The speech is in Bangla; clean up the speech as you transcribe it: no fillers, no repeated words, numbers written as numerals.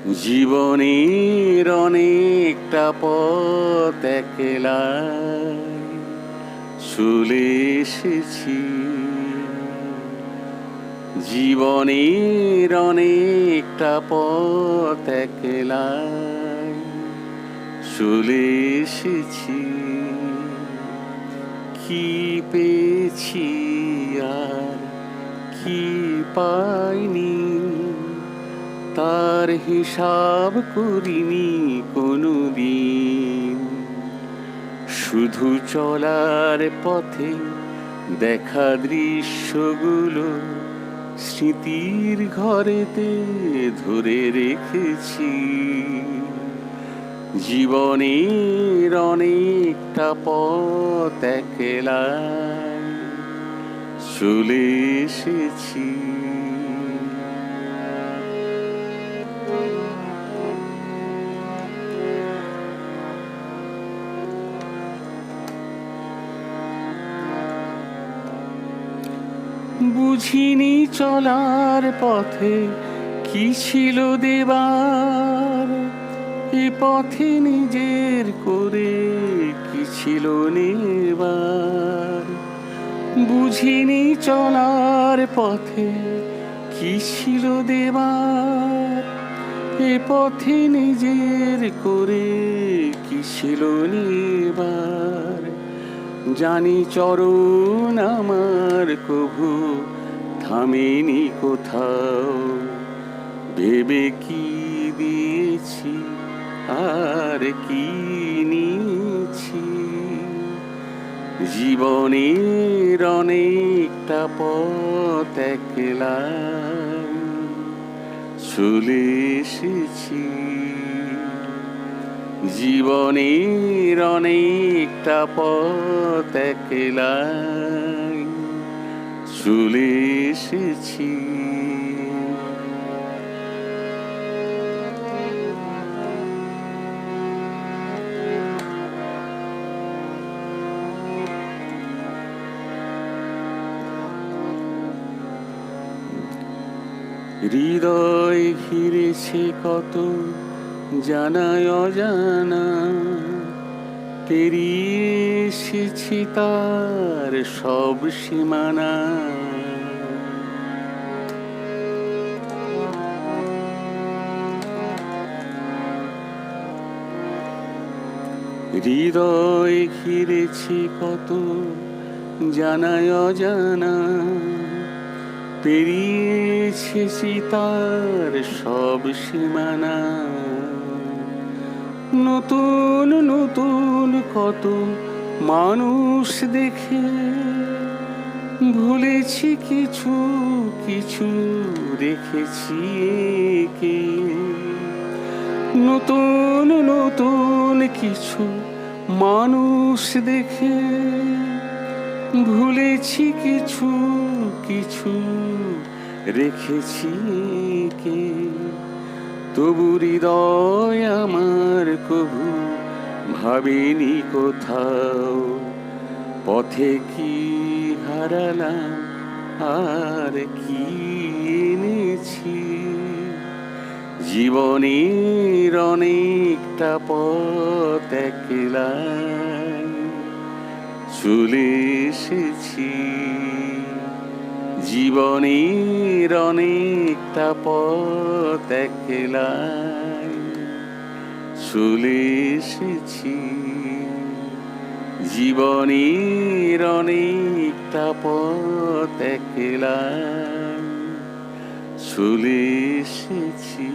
জীবনের অনেকটা পথ একলা চলে এসেছি। জীবনের অনেকটা পথ একলা চলে এসেছি। কি পেয়েছি আর কি পাইনি, তার হিসাব করিনি কোনোদিন। শুধু চলার পথে দেখা দৃশ্যগুলো স্মৃতির ঘরেতে ধরে রেখেছি। জীবনের অনেকটা পথ একলা চলে এসেছি। বুঝিনি চলার পথে কি ছিল দেবার, এ পথে নিজের করে কি ছিল নেবার। বুঝিনি চলার পথে কি ছিল দেবার, এ পথে নিজের করে কি ছিল নেবার। জানি চরণ আমার কভু থামেনি কোথাও, ভেবে কি দিয়েছি আর কি নিয়েছি। জীবনের অনেকটা পথ একলা চলে এসেছি। জীবনের অনেকটা পথ একলা চলে এসেছি। হৃদয় ঘিরেছে কত জানায় অজানা, পেরিয়ে এসেছি তার সব সীমানা। হৃদয় ঘিরেছি কত জানায় অজানা, পেরিয়ে এসেছি তার সব সীমানা। নতুন নতুন কত মানুষ দেখে ভুলেছি কিছু কিছু রেখেছি একে। নতুন নতুন কিছু মানুষ দেখে ভুলেছি কিছু কিছু রেখেছি কে। তবু হৃদয় আমার কভু ভাবেনি কোথাও, পথে কি হারালাম আর কি এনেছি। জীবনের অনেকটা পথ একলা চলে এসেছি। জীবনের অনেকটা পথ একলা চলে এসেছি। জীবনের অনেকটা পথ একলা চলে এসেছি।